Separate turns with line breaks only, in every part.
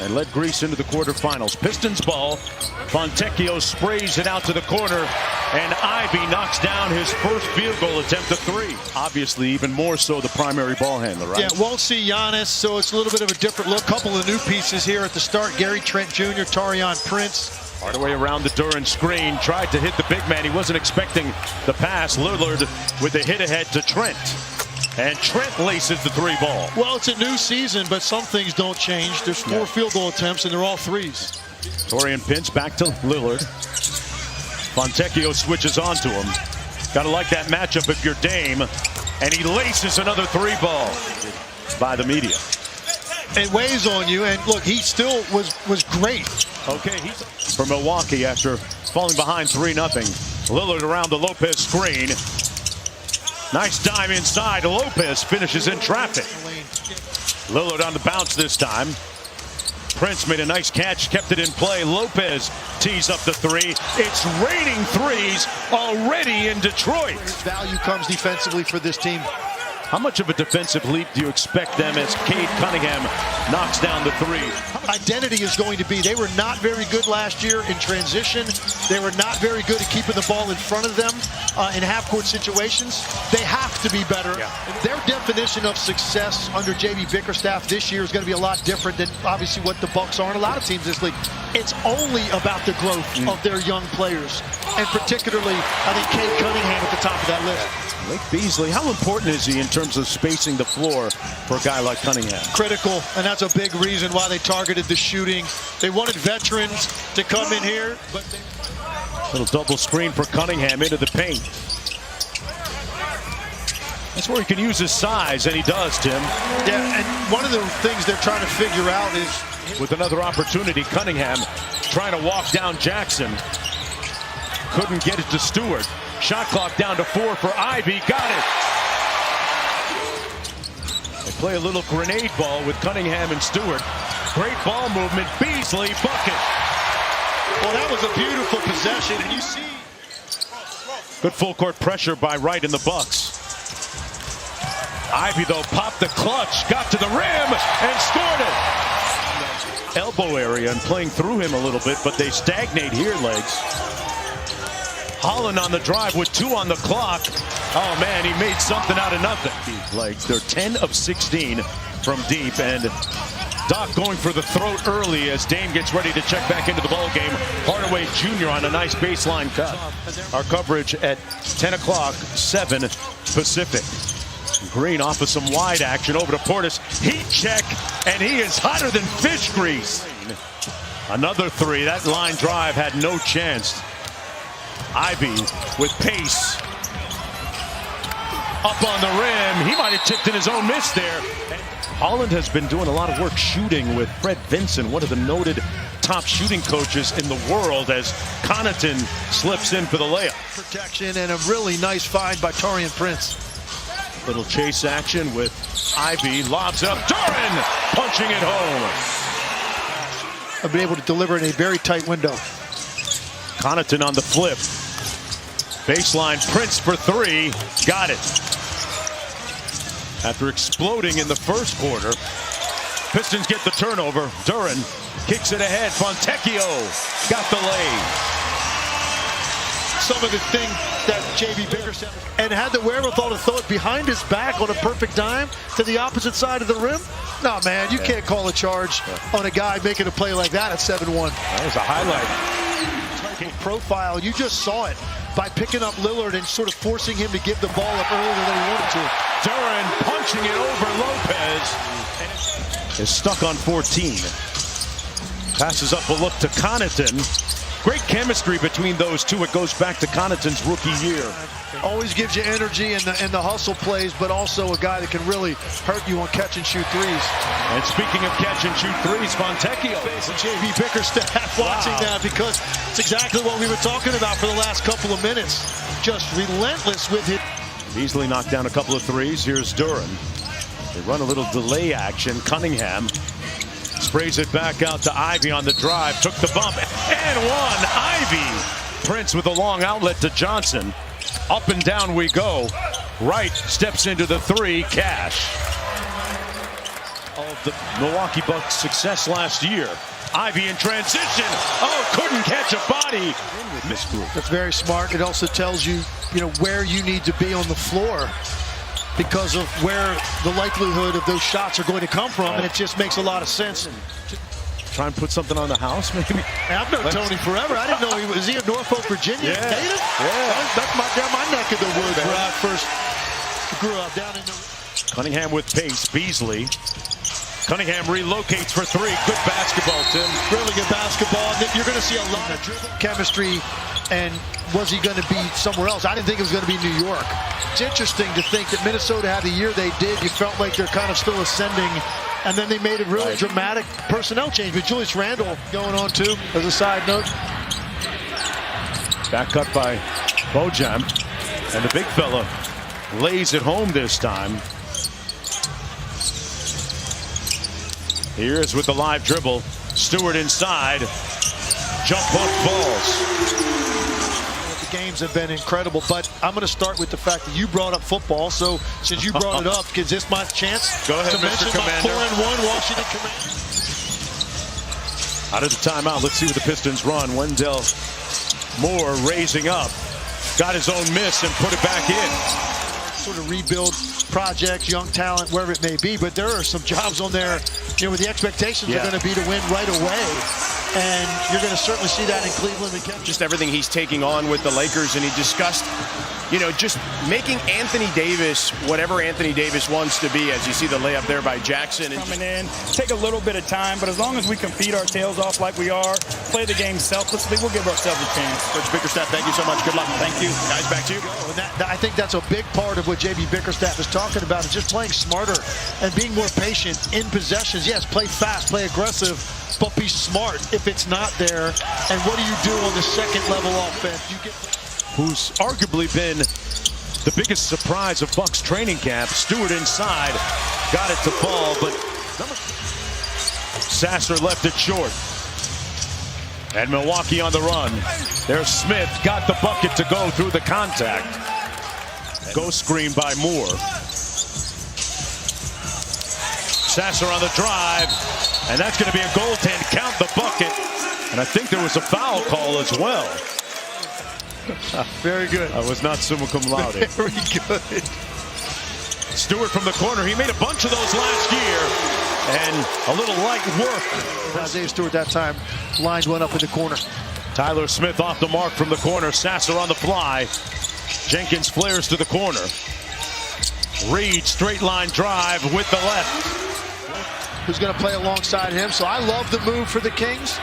and led Greece into the quarterfinals. Pistons ball. Fontecchio sprays it out to the corner, and Ivy knocks down his first field goal attempt of 3. Obviously, even more so the primary ball handler, right?
Yeah, won't see Giannis, so it's a little bit of a different look. Couple of new pieces here at the start. Gary Trent Jr., Taurean Prince.
Hardaway around the Duran screen, tried to hit the big man. He wasn't expecting the pass. Lillard with the hit ahead to Trent. And Trent laces the 3 ball.
Well, it's a new season, but some things don't change. There's 4 field goal attempts, and they're all 3s.
Taurean Prince back to Lillard. Fontecchio switches on to him. Gotta like that matchup if you're Dame. And he laces another 3 ball by the media.
It weighs on you, and look, he still was great.
Okay, he's for Milwaukee after falling behind 3-0. Lillard around the Lopez screen. Nice dime inside. Lopez finishes in traffic. Lillard on the bounce this time. Prince made a nice catch, kept it in play. Lopez tees up the 3. It's raining 3s already in Detroit.
Value comes defensively for this team.
How much of a defensive leap do you expect them as Cade Cunningham knocks down the 3?
Identity is going to be, they were not very good last year in transition. They were not very good at keeping the ball in front of them in half-court situations. They have to be better. Yeah. Their definition of success under JB Bickerstaff this year is going to be a lot different than obviously what the Bucks are and a lot of teams this league. It's only about the growth of their young players, and particularly, I think, Cade Cunningham at the top of that list.
Lake Beasley, how important is he in terms of spacing the floor for a guy like Cunningham?
Critical, and that's a big reason why they targeted the shooting. They wanted veterans to come in here, but
little double screen for Cunningham into the paint. That's where he can use his size, and he does, Tim.
Yeah, and one of the things they're trying to figure out is...
With another opportunity, Cunningham trying to walk down Jackson. Couldn't get it to Stewart. Shot clock down to 4 for Ivy. Got it. They play a little grenade ball with Cunningham and Stewart. Great ball movement. Beasley, bucket.
Well, that was a beautiful possession. And you see...
Good full court pressure by Wright and the Bucks. Ivy, though, popped the clutch, got to the rim, and scored it. Elbow area and playing through him a little bit, but they stagnate here, Legs. Holland on the drive with 2 on the clock. Oh, man, he made something out of nothing. Legs, they're 10 of 16 from deep, and Doc going for the throat early as Dame gets ready to check back into the ball game. Hardaway Jr. on a nice baseline cut. Our coverage at 10 o'clock, 7 Pacific. Green off of some wide action over to Portis. Heat check, and he is hotter than fish grease. Another 3. That line drive had no chance. Ivy with pace. Up on the rim. He might have tipped in his own miss there. Holland has been doing a lot of work shooting with Fred Vinson, one of the noted top shooting coaches in the world, as Connaughton slips in for the layup.
Protection and a really nice find by Taurean Prince.
Little chase action with Ivy. Lobs up. Duran punching it home.
I've been able to deliver in a very tight window.
Connaughton on the flip. Baseline, Prince for 3. Got it. After exploding in the first quarter, Pistons get the turnover. Duran kicks it ahead. Fontecchio got the lay.
Some of the things that JB Bickerstaff and had the wherewithal to throw it behind his back on a perfect dime to the opposite side of the rim. No, man, you can't call a charge on a guy making a play like that at 7-1.
That was a highlight.
Profile, you just saw it by picking up Lillard and sort of forcing him to give the ball up earlier than he wanted to.
Duran punching it over Lopez. Is stuck on 14. Passes up a look to Connaughton. Great chemistry between those two. It goes back to Connaughton's rookie year.
Always gives you energy in the hustle plays, but also a guy that can really hurt you on catch and shoot 3s.
And speaking of catch and shoot 3s, Fontecchio.
JB Bickerstaff watching that, because it's exactly what we were talking about for the last couple of minutes. Just relentless with it.
Beasley knocked down a couple of 3s. Here's Duran. They run a little delay action. Cunningham sprays it back out to Ivy on the drive. Took the bump and one. Ivy. Prince with a long outlet to Johnson. Up and down we go. Wright steps into the 3. Cash.
Oh,
of the Milwaukee Bucks' success last year. Ivy in transition. Oh, couldn't catch a body with this group.
That's very smart. It also tells you, where you need to be on the floor because of where the likelihood of those shots are going to come from, and it just makes a lot of sense.
Try and put something on the house, maybe.
I've known Tony forever. I didn't know was he in Norfolk, Virginia?
Yeah.
Native?
Yeah.
That's down my neck of the woods where I first grew up, down in the...
Cunningham with pace. Beasley. Cunningham relocates for three. Good basketball, Tim.
Really good basketball. You're going to see a lot of dribble chemistry. And was he going to be somewhere else? I didn't think it was going to be New York. It's interesting to think that Minnesota had the year they did. You felt like they're kind of still ascending. And then they made a really dramatic personnel change with Julius Randle going on too, as a side note.
Back cut by Bojan. And the big fella lays it home this time. Here's with the live dribble. Stewart inside. Jump hook balls.
The games have been incredible, but I'm going to start with the fact that you brought up football. So since you brought it up, is this my chance?
Go ahead,
to
Mr.
mention
Commander.
My 4-1 Washington Commanders.
Out of the timeout, let's see what the Pistons run. Wendell Moore raising up. Got his own miss and put it back in.
Sort of rebuild project, young talent, wherever it may be, but there are some jobs on there, where the expectations are going to be to win right away. And you're going to certainly see that in Cleveland.
Just everything he's taking on with the Lakers, and he discussed, just making Anthony Davis whatever Anthony Davis wants to be, as you see the layup there by Jackson.
Coming in, take a little bit of time, but as long as we compete our tails off like we are, play the game selflessly, we'll give ourselves a chance.
Coach Bickerstaff, thank you so much. Good luck. Thank you. Guys, back to you.
And I think that's a big part of what J.B. Bickerstaff is talking about, is just playing smarter and being more patient in possessions. Yes, play fast, play aggressive, but be smart if it's not there. And what do you do on the second level offense?
Who's arguably been the biggest surprise of Bucks training camp. Stewart inside, got it to fall, but Sasser left it short. And Milwaukee on the run. There's Smith, got the bucket to go through the contact. Ghost screen by Moore. Sasser on the drive, and that's going to be a goaltend. Count the bucket, and I think there was a foul call as well.
Very good.
I was not summa cum laude.
Very good.
Stewart from the corner. He made a bunch of those last year, and a little light work.
Isaiah Stewart that time lined one up in the corner.
Tyler Smith off the mark from the corner. Sasser on the fly. Jenkins flares to the corner. Reed straight line drive with the left.
Who's going to play alongside him. So I love the move for the Kings.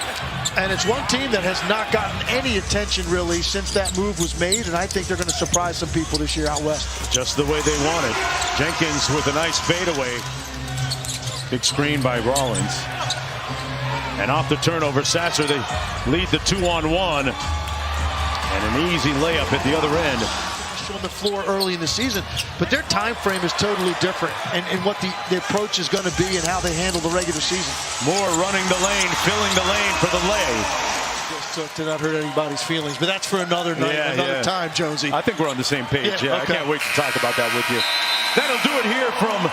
And it's one team that has not gotten any attention really since that move was made. And I think they're going to surprise some people this year out west.
Just the way they wanted. Jenkins with a nice fadeaway. Big screen by Rollins. And off the turnover, Sasser, they lead the 2-on-1. And an easy layup at the other end.
On the floor early in the season, but their time frame is totally different, and what the approach is going to be and how they handle the regular season.
Moore running the lane, filling the lane for the lay.
Just to not hurt anybody's feelings, but that's for another night, another time, Jonesy.
I think we're on the same page.
Yeah,
I
okay.
can't wait to talk about that with you. That'll do it here from